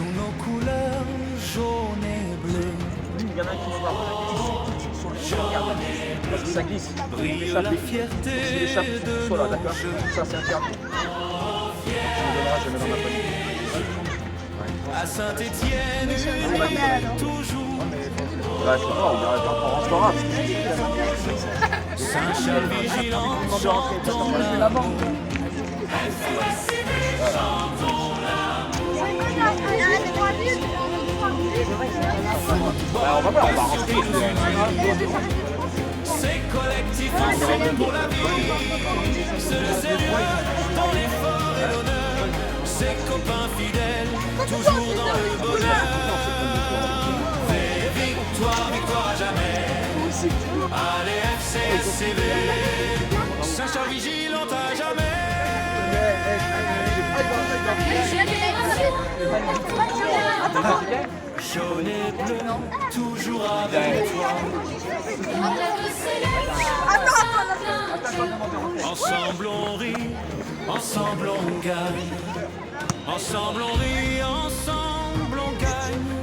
sous nos couleurs jaune et bleu. Il y en a un qui frappe sur le sol, parce que ça glisse. Brille la fierté de Voilà, nos d'accord. jeux. Ça, c'est interdit. Tu me donneras, je mets dans ma poignée. À Saint-Étienne, toujours. Là, je sais pas, on dirait pas en restaurant. Saint-Charles vigilant, chantons l'amour. On va voir, on va rentrer. C'est collectif ensemble pour la vie. C'est le sérieux dans l'effort et l'honneur. C'est copains fidèles, toujours dans le bonheur. Victoire, victoire à jamais. Allez FCSCV, Saint-Charles vigilant à jamais. Jaune et bleu, toujours avec toi. Ensemble on rit, ensemble on gagne. Ensemble on rit, ensemble on gagne.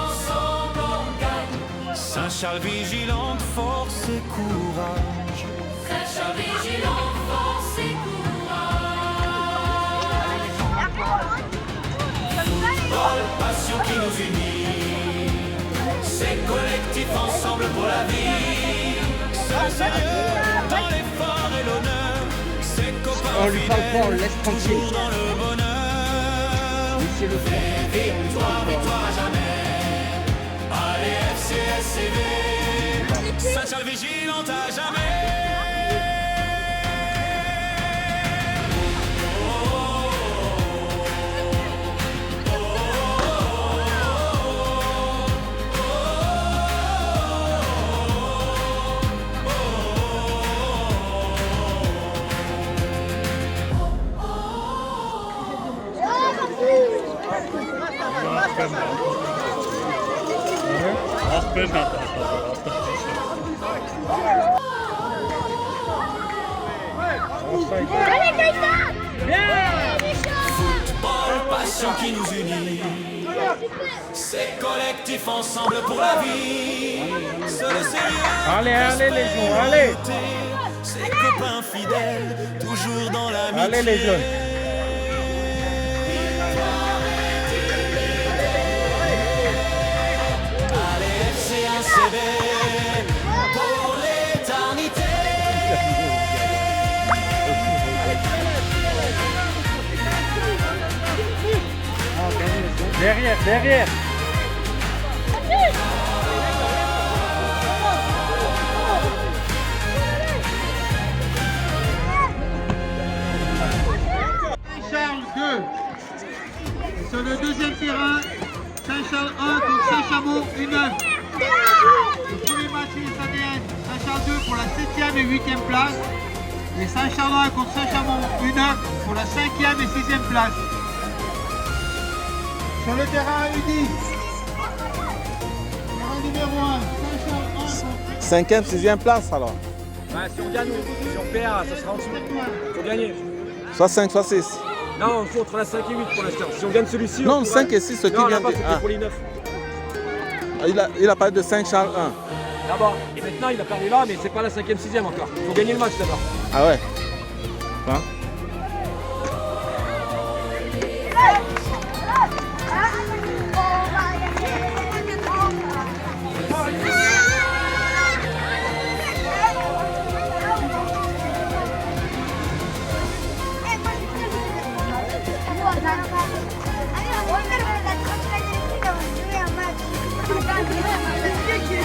Ensemble on gagne. Saint-Charles vigilante, force et courage. Saint-Charles vigilante, force et courage. Passion qui nous unit, c'est collectif ensemble pour la vie. C'est le sérieux dans l'effort et l'honneur. C'est copains fidèles, toujours dans le bonheur. Victoire, victoire à jamais. Allez FCSCV, Saint-Charles vigilante à jamais. Football, passion qui nous unit. C'est collectif ensemble pour la vie. C'est le sérieux. Allez les jeunes, allez. C'est copains fidèles, toujours dans l'amitié. Allez les jeunes. Allez FCSCV pour l'éternité. Derrière. Saint-Charles 2. Sur le deuxième terrain, Saint-Charles 1 contre Saint-Chamond 1-9. Le premier match lycéen, Saint-Charles 2 pour la 7e et 8e place. Et Saint-Charles 1 contre Saint-Chamond 1-9 pour la 5e et 6e place. Sur le terrain U10, terrain numéro 1, Saint-Charles 1 contre 5e, 6e place alors. Ouais, si on gagne, si on perd, ça sera en dessous. Faut gagner. Soit 5, soit 6. Non, il faut entre la 5 et 8 pour l'instant. Si on gagne celui-ci. Non, on 5 et 6, ce qui non, vient de. c'était pour les 9. Il a parlé de Saint-Charles 1. D'abord. Et maintenant, il a perdu là, mais c'est pas la 5e, 6e encore. Il faut gagner le match d'abord. Ah ouais. Hein?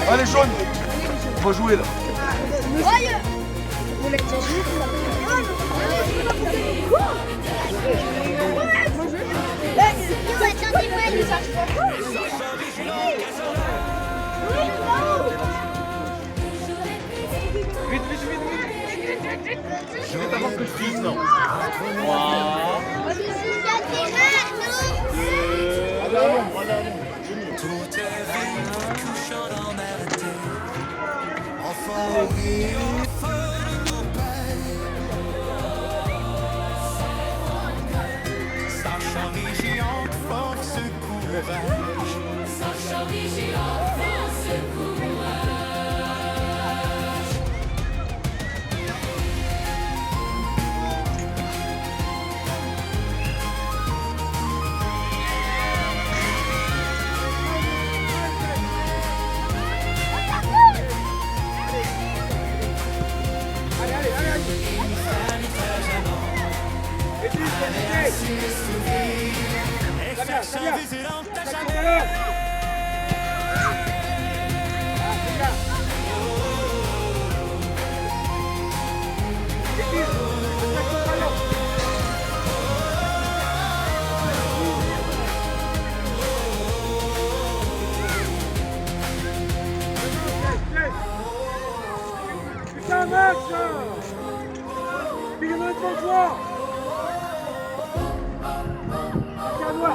Allez jaune, on va jouer là. Je vais t'avoir que je dise non. Tout est vide, touchant dans ma tête. Enfant au feu de nos pères. Saint-Charles vigilant. Et faire chanter dans ta jamais. Putain, Max! Il est devant toi! Tiens-toi!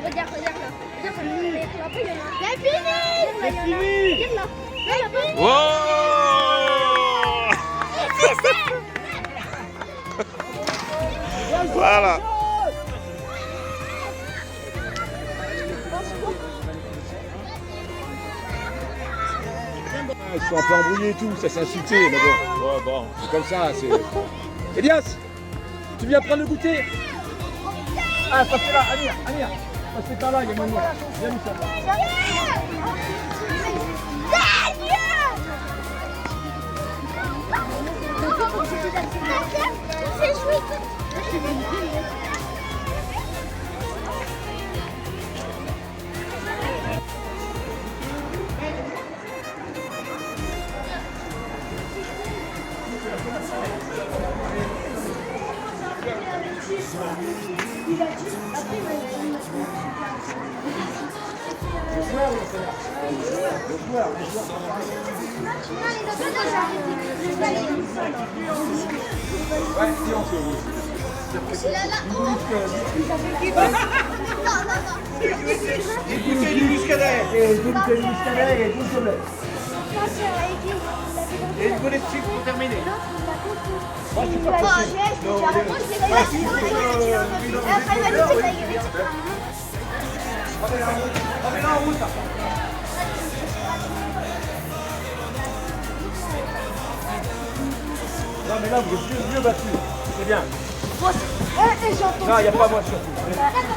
Regarde là. Après, il y en a. C'est fini. C'est fini. Regarde là. Wow! Voilà. Ils sont un peu embrouillés et tout, ça s'est insulté, mais bon. Ouais, bon, c'est comme ça, c'est... Elias, tu viens prendre le goûter? Ah, passez là, Amir, passez par là, il y a Manuel. Viens nous faire. C'est chouette. Et une volée de sucre pour terminer. Remets-la en route. Non mais là vous êtes mieux battu. C'est bien. Non, il n'y a pas moi surtout.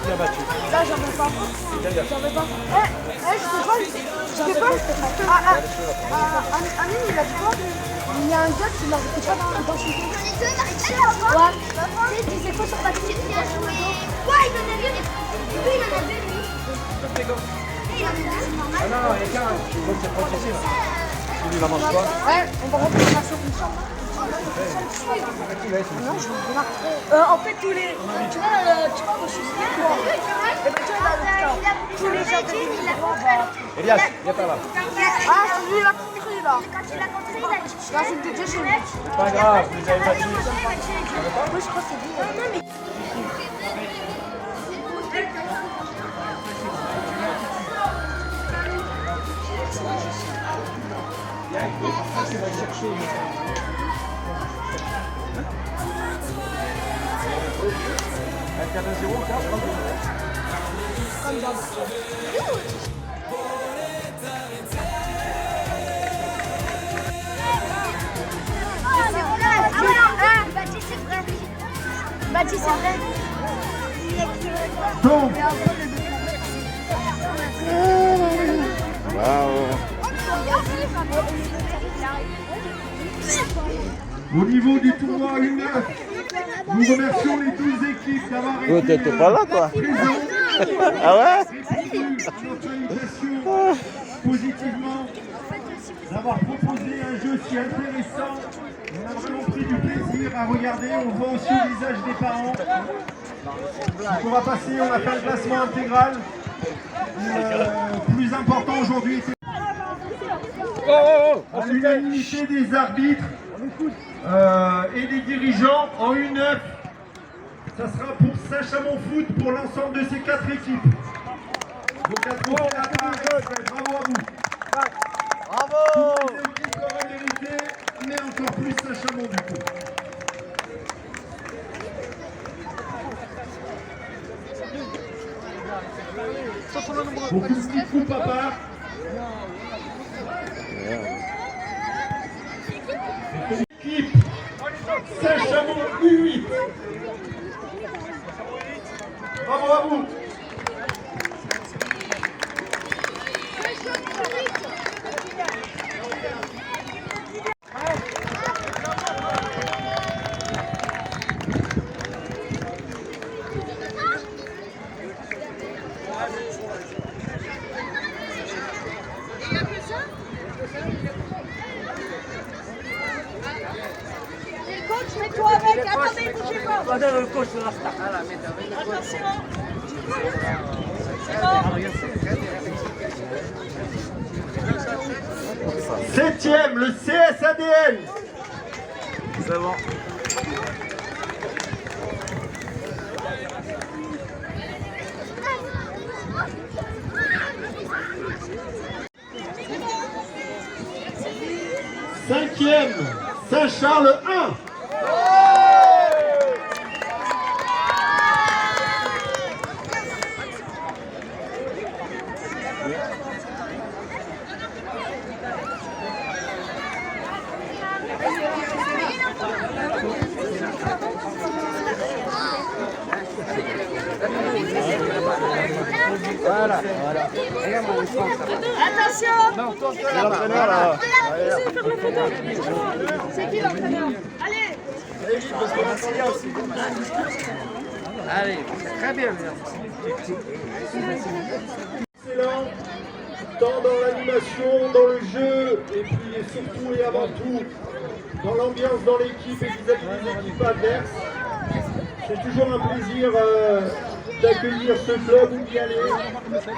Bien battu. Là, j'en veux pas. J'en veux pas. Je sais pas. Amine, il a dit quoi? Il y a un gars qui l'a fait pas dans son compte. Ouais. Tu disais quoi sur ta petite? Bien joué. Ouais, il en a deux. Lui, il en a deux, lui. Ah non, il y a qu'un. Je vois que c'est pas facile. Celui la mange pas. Ouais, on va rentrer la sur une chambre. En fait, tous les. Tu vois, moi je suis sûr. Et ben, tu vois, là, tous les gens il a contré. Elias, viens par là. Ah, c'est lui, il a contré là. Quand il a contré, il a dit. Là, c'est déjà chez lui. C'est pas grave, vous avez battu. Moi, je crois que c'est lui. Non, mais. Avec 4-0, 4, Comme d'hab. Baptiste, c'est vrai. Donc. Wow. Au niveau du tournoi U9, nous remercions les 12 équipes d'avoir Oh, été t'es pas là, toi. présentes. Ah ouais? Répondu à notre invitation positivement, d'avoir proposé un jeu si intéressant. On a vraiment pris du plaisir à regarder. On voit aussi le visage des parents. Donc on va passer, on a fait un classement intégral. Plus important aujourd'hui, c'est à l'unanimité des arbitres et des dirigeants en U9. Ça sera pour Saint-Chamond Foot pour l'ensemble de ces 4 équipes. Donc la trophée bravo à vous. Bravo. Toutes les équipes auraient mérité, mais encore plus Saint-Chamond du coup. Pour une petite coupe à part. Équipe Saint-Chamond U8. Bravo à vous. Coach, mets-toi avec. Attendez, bougez pas. Attends, le coach de la star. Attention. Septième, le CSADN. C'est bon. Cinquième, Saint-Charles 1. Attention. C'est l'entraîneur là. C'est qui l'entraîneur? Allez. Allez, très bien. Excellent, tant dans l'animation, dans le jeu, et puis surtout et avant tout, dans l'ambiance dans l'équipe et vis-à-vis des équipes adverses. C'est toujours un plaisir d'accueillir ce club ou d'y aller.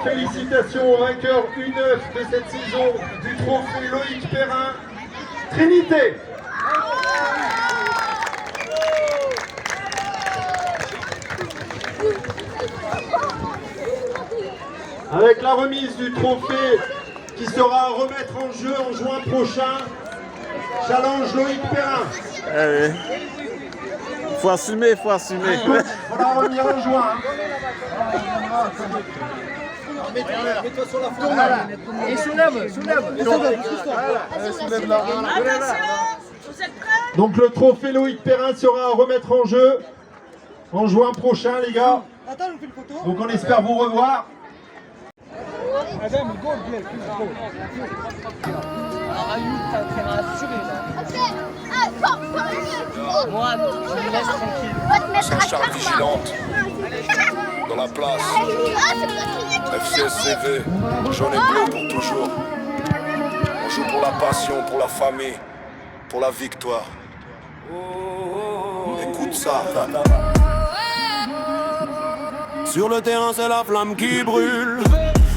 Félicitations aux vainqueurs U9 de cette saison du trophée Loïc Perrin. Trinité. Avec la remise du trophée qui sera à remettre en jeu en juin prochain, challenge Loïc Perrin. Eh oui. Faut assumer, faut assumer. Il faudra revenir en juin. Et soulève. Donc le trophée Loïc Perrin sera à remettre en jeu en juin prochain, les gars. Donc on espère vous revoir. Moi, je me laisse tranquille. Saint-Charles vigilante, dans la place, FCSCV, jaune et bleu pour toujours. On joue pour la passion, pour la famille, pour la victoire. Écoute ça. Sur le terrain, c'est la flamme qui brûle.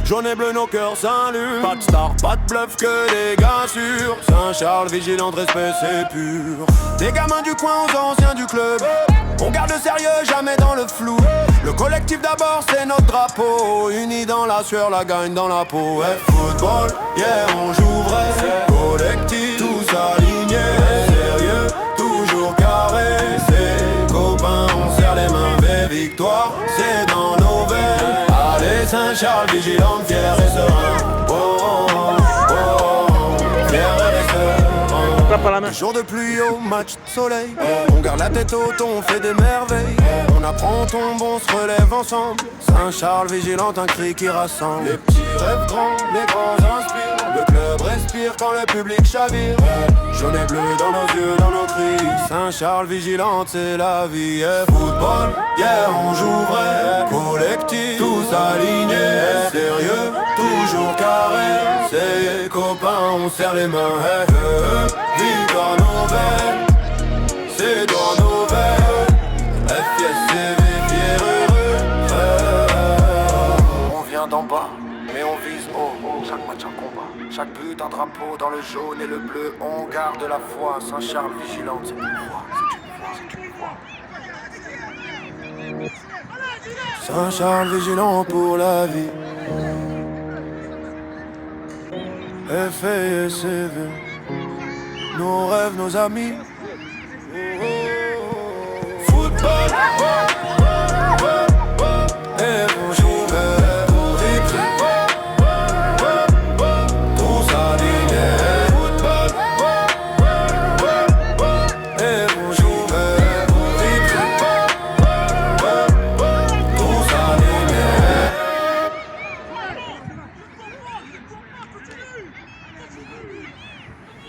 Jaune et bleu, nos cœurs s'allument. Pas de star, pas de bluff, que des gars sûrs. Saint-Charles, vigilante, respect, c'est pur. Des gamins du coin aux anciens du club. On garde le sérieux, jamais dans le flou. Le collectif d'abord, c'est notre drapeau. Unis dans la sueur, la gagne dans la peau. Football, yeah, on joue vrai. Collectif, tous alignés. Sérieux, toujours carré. C'est copains, on serre les mains. Belle victoire, c'est dans nos veines. Allez, Saint-Charles, vigilante, fier et serein. Oh, oh, oh, oh, fier et serein. Pas la main. Jour de pluie au match de soleil. On garde la tête haute, on fait des merveilles. On apprend, on tombe, on se relève ensemble. Saint-Charles, vigilante, un cri qui rassemble. Les petits rêves grands, les grands inspirent. Le club reste respire quand le public chavire. Jaune et bleu dans nos yeux, dans nos cris. Saint-Charles vigilante, c'est la vie. Football, yeah, on joue vrai. Collectif, tous alignés. Sérieux, toujours carré. C'est copains, on serre les mains. Victoire nouvelle, c'est dans nos veines. FSCV, fier heureux. On vient d'en bas, mais on vise haut. Chaque match un combat, chaque but un drapeau. Dans le jaune et le bleu, on garde la foi. Saint-Charles vigilante, c'est une voix, c'est une voix, c'est une voix. Saint-Charles vigilant pour la vie. FSCV, nos rêves, nos amis. Football, et on joue pour titre. Tous alignés. Football, et on joue pour titre. Tous alignés.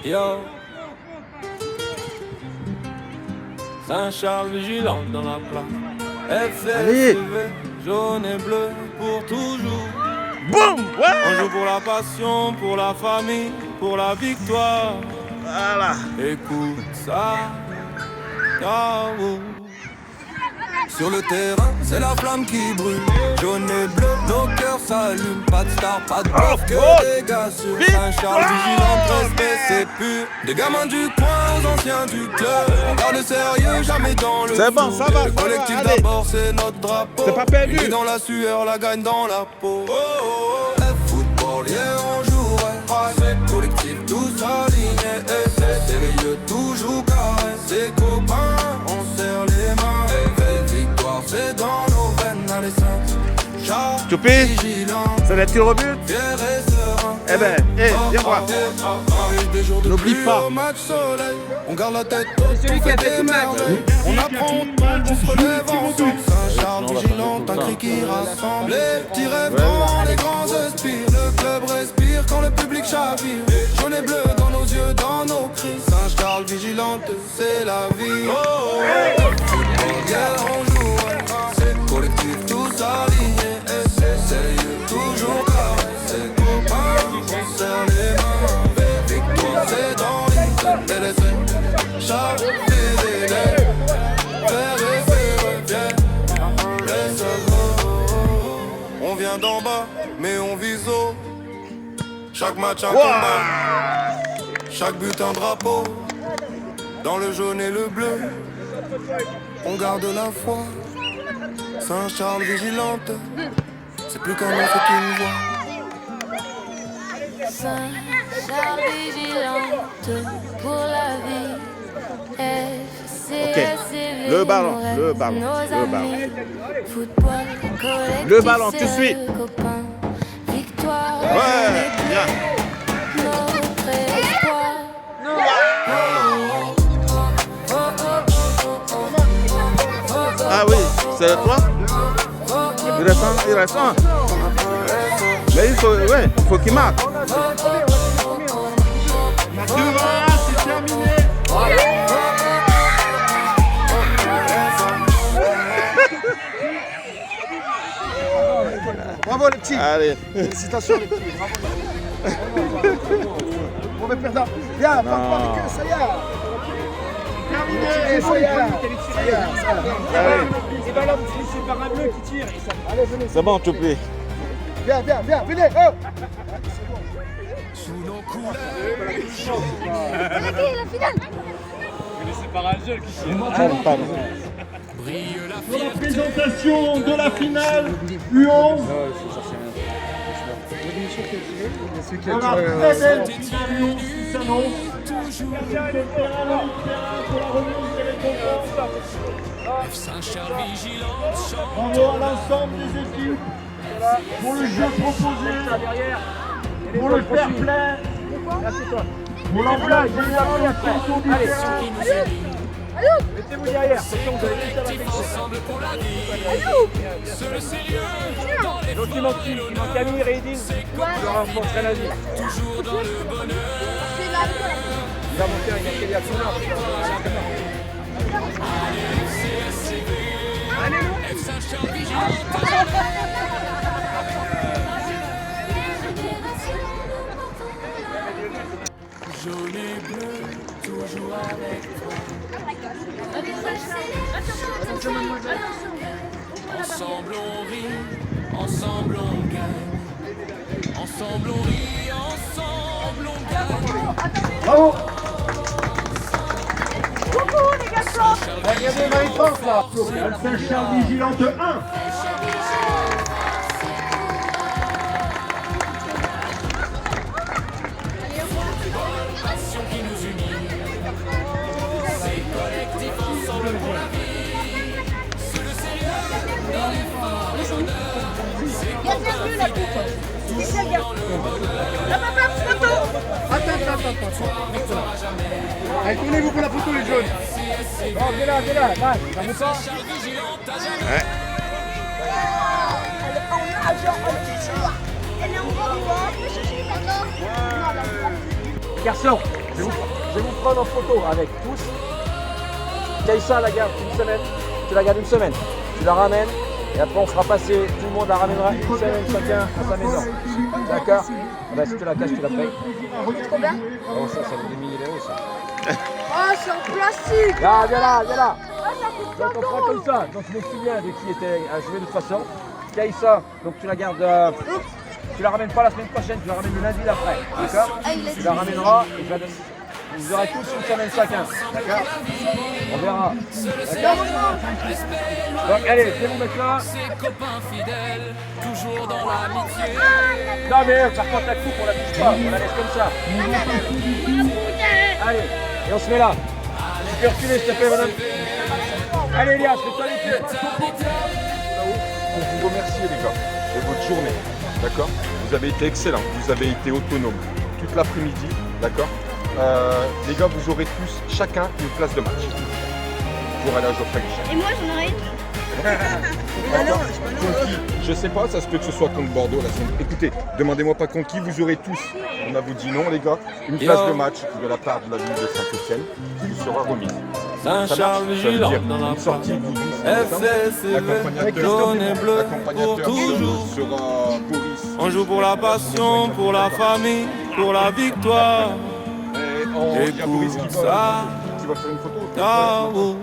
Yo, Saint-Charles vigilant dans la place. FSCV, jaune et bleu pour toujours. Boum! Ouais! On joue pour la passion, pour la famille, pour la victoire. Voilà. Écoute ça, K.O. Sur le terrain, c'est la flamme qui brûle. Jaune et bleu, nos cœurs s'allument. Pas de star, pas de bluff, que des gars sur Saint-Charles vigilant, respect, c'est pur. Des gamins du coin aux anciens du club. On garde le sérieux, jamais dans le C'est bon, ça va, Le collectif allez. d'abord, c'est notre drapeau. C'est pas perdu. Et dans la sueur, la gagne dans la peau. Football, yeah, on jouerait. C'est collectif, tous alignés. Et c'est sérieux, toujours carré. C'est copains, on serre les mains. Victoire, c'est dans nos veines, allez Saint-Charles Choupi, vigilant, c'est les tirs au but. fier et serein. Eh ben, viens voir. Arrive des jours de N'oublie pluie pas. au match soleil. On garde la tête haute, on fait des merveilles. On apprend, on se relève ensemble. Saint-Charles vigilante, un cri qui rassemble. Les petits rêves grands, les grands aspirent. Le club respire quand le public chavire. Jaune et bleu dans nos yeux, dans nos cris. Saint-Charles vigilante, c'est la vie. Football, yeah, on joue. C'est collectif, tous alignés. Et c'est sérieux, toujours carré. C'est copains, on serre les mains. Victoire, c'est dans l'île. LSC, Charles, fidèle. Faire et faire, reviens. Laisse on vient d'en bas, mais on vise haut. Chaque match un combat. Chaque but un drapeau. Dans le jaune et le bleu, on garde la foi. Saint-Charles vigilante, c'est plus qu'un nom, c'est une voix. Saint-Charles vigilante pour la vie. Ok. Le ballon, le ballon, le ballon. Football, collectif, Le ballon, tu suis. copains. Victoire, Ouais, bien. notre espoir. Ah oui, c'est toi? Il reste un. Mais il faut qu'il marque. C'est terminé. Bravo les petits. Allez. Félicitations les petits. Mauvais perdant. Viens, pas croire que ça y est. Terminé. Ça y est. C'est par un bleu qui tire. Allez, venez. C'est bon, Choupi. Viens, venez. Oh. La finale. C'est par un jeune qui tire. Pour la présentation de la finale U11. On a très belle finale U11 qui s'annonce. Gardien les terrains pour la remise des récompenses. Bravo à l'ensemble des équipes pour le jeu proposé, pour le fair play, pour l'ampleur générale et la tension du terrain. Mettez-vous derrière. Attention, vous allez vite à la Donc il manque Camille, Redine. Je renforcerai la vie. Elias, c'est là. Jaune et bleu, toujours avec toi. Ensemble on rit, ensemble on gagne. Ensemble on rit, ensemble on gagne. Bravo. Regardez Marie-France là. Saint-Charles Vigilante 1. Qui nous unit, c'est collectif ensemble pour la vie. C'est le sérieux dans l'effort, l'honneur. C'est commun fidèle, toujours dans le bonheur. Attends. Allez, tournez-vous pour la photo, les jaunes. Oh, t'es là, vas, ça vous sent? Garçon, je vais vous prendre en photo avec tous. Kaïssa la garde une semaine, tu la gardes une semaine, tu la ramènes et après on fera passer, tout le monde la ramènera une semaine chacun à sa maison. D'accord? Bah, si tu la caches, tu la payes. Combien? Oh ça vaut des milliers d'euros ça. Ah, c'est en plastique. Là, viens là. Ah, ça coûte Donc on fera comme ça. Donc je me souviens de qui était à jouer de toute façon. Kaïssa, donc tu la gardes. Tu la ramènes pas la semaine prochaine, tu la ramènes le lundi d'après. D'accord? Tu la ramèneras et vous aurez tous une semaine chacun. D'accord? On verra. D'accord? Donc allez, c'est bon mec là. Ses copains fidèles, toujours dans l'amitié. Non mais par contre la coupe on la touche pas, on la laisse comme ça. Allez, et on se met là. Tu peux reculer s'il te plaît madame. Allez Elias, fais-toi les pieds. Pour vous remercier les gars de votre journée, d'accord? Vous avez été excellents, vous avez été autonomes toute l'après-midi, d'accord? Les gars, vous aurez tous chacun une place de match pour aller à Geoffrey Guichard. Et moi, j'en aurais une. D'accord? Contre qui? Je sais pas, ça se peut que ce soit contre Bordeaux la semaine. Écoutez, demandez-moi pas contre qui, vous aurez tous, on a vous dit non les gars, une place de match de la part de la ville de Saint-Etienne qui vous sera remise. Saint-Charles Vigilant dans la une sortie de vous. FCCV, jaune et bleu, pour toujours. Sera Boris. On joue pour la passion, pour la famille, pour la victoire. Et il y a Boris qui va faire une photo. Bravo.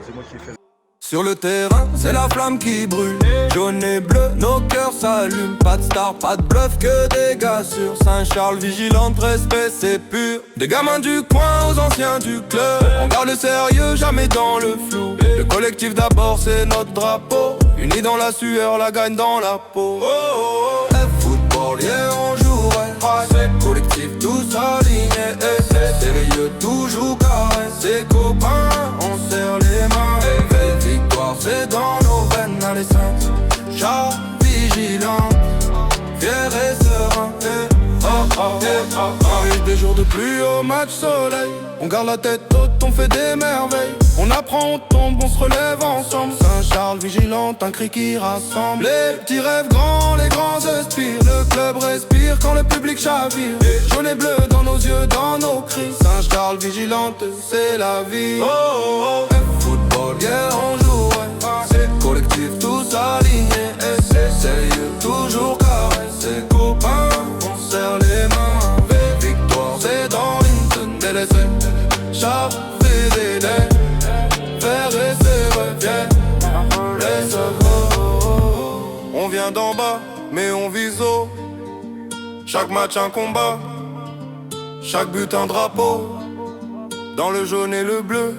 C'est moi qui ai fait. Sur le terrain, c'est la flamme qui brûle. Jaune et bleu, nos cœurs s'allument. Pas de star, pas de bluff, que des gars sur Saint-Charles, vigilante, respect, c'est pur. Des gamins du coin aux anciens du club. On garde le sérieux, jamais dans le flou. Le collectif d'abord, c'est notre drapeau. Unis dans la sueur, la gagne dans la peau. Oh, oh, oh. Football, yeah, on jouerait. C'est collectif, tous alignés. C'est sérieux, toujours carré. C'est copains, on serre les mains. Victoire, c'est dans nos veines, allez saints. Charles vigilant, fier et serein. Arrive des jours de pluie au match soleil. On garde la tête haute, on fait des merveilles. On apprend, on tombe, on se relève ensemble. Saint-Charles vigilante, un cri qui rassemble. Les petits rêves grands, les grands aspirent. Le club respire quand le public chavire. Jaune et bleu dans nos yeux, dans nos cris. Saint-Charles vigilante, c'est la vie. Oh, oh, oh. Football, yeah, on joue, ouais. C'est collectif, tous alignés. Et c'est sérieux, toujours carré. C'est copains, on serre les mains. Victoire, c'est dans l'Inton, délaissé. Charles, fidèle. Faire et c'est vrai, viens. Laisse on vient d'en bas, mais on vise haut. Chaque match un combat. Chaque but un drapeau. Dans le jaune et le bleu,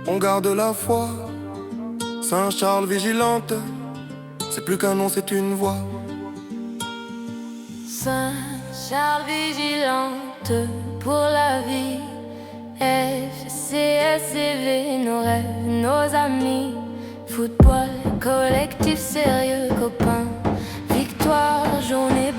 on garde la foi. Saint-Charles vigilante, c'est plus qu'un nom, c'est une voix. Saint-Charles vigilante pour la vie. FCSCV, nos rêves, nos amis. Football, collectif sérieux, copains. Victoire, journée